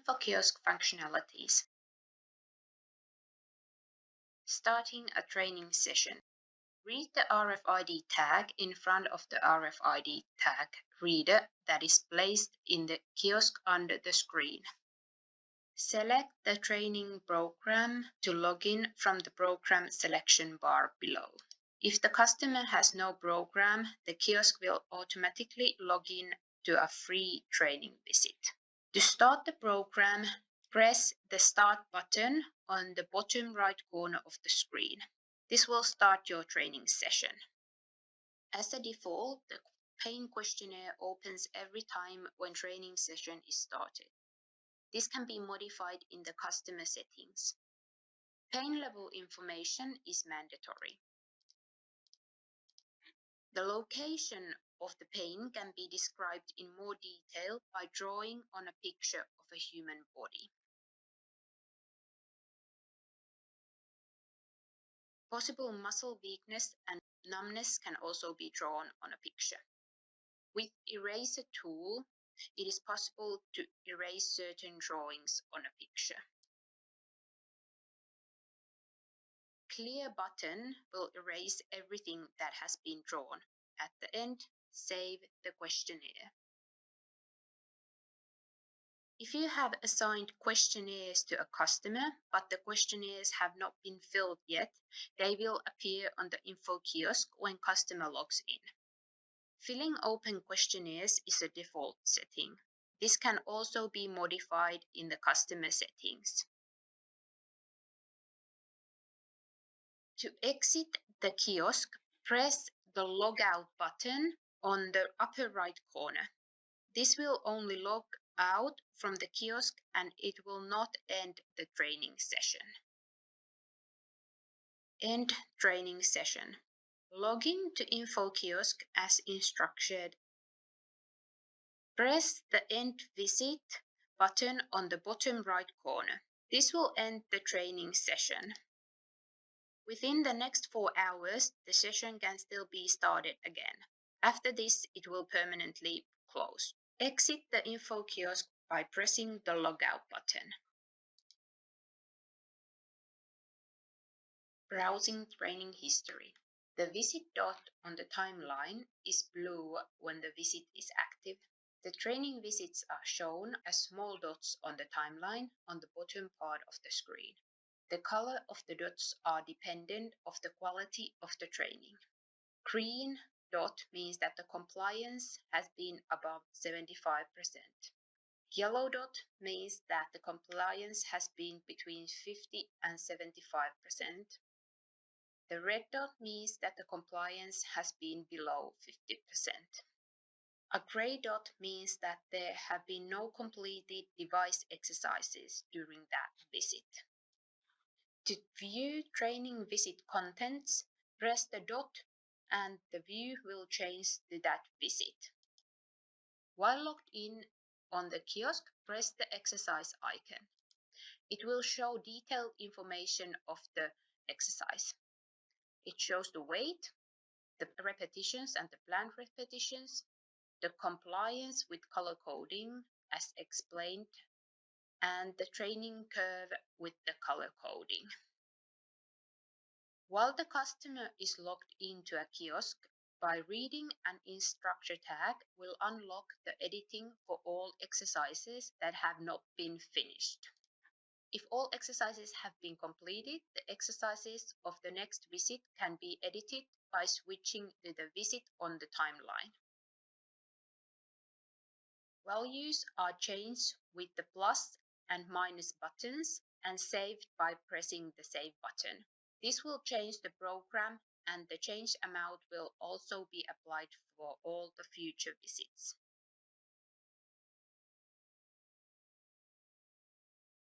InfoKiosk functionalities. Starting a training session. Read the RFID tag in front of the RFID tag reader that is placed in the kiosk under the screen. Select the training program to log in from the program selection bar below. If the customer has no program, the kiosk will automatically log in to a free training visit. To start the program, press the Start button on the bottom right corner of the screen. This will start your training session. As a default, the pain questionnaire opens every time when training session is started. This can be modified in the customer settings. Pain level information is mandatory. The location of the pain can be described in more detail by drawing on a picture of a human body. Possible muscle weakness and numbness can also be drawn on a picture. With Eraser tool, it is possible to erase certain drawings on a picture. Clear button will erase everything that has been drawn. At the end, save the questionnaire. If you have assigned questionnaires to a customer, but the questionnaires have not been filled yet, they will appear on the info kiosk when customer logs in. Filling open questionnaires is a default setting. This can also be modified in the customer settings. To exit the kiosk, press the Logout button on the upper right corner. This will only log out from the kiosk and it will not end the training session. End training session. Log in to info kiosk as instructed. Press the End Visit button on the bottom right corner. This will end the training session. Within the next 4 hours, the session can still be started again. After this, it will permanently close. Exit the info kiosk by pressing the Logout button. Browsing training history. The visit dot on the timeline is blue when the visit is active. The training visits are shown as small dots on the timeline on the bottom part of the screen. The color of the dots are dependent of the quality of the training. Green dot means that the compliance has been above 75%. Yellow dot means that the compliance has been between 50 and 75%. The red dot means that the compliance has been below 50%. A gray dot means that there have been no completed device exercises during that visit. To view training visit contents, press the dot and the view will change to that visit. While logged in on the kiosk, press the exercise icon. It will show detailed information of the exercise. It shows the weight, the repetitions and the planned repetitions, the compliance with color coding as explained, and the training curve with the color coding. While the customer is logged into a kiosk, by reading an instructor tag will unlock the editing for all exercises that have not been finished. If all exercises have been completed, the exercises of the next visit can be edited by switching to the visit on the timeline. Values are changed with the plus and minus buttons and saved by pressing the Save button. This will change the program and the changed amount will also be applied for all the future visits.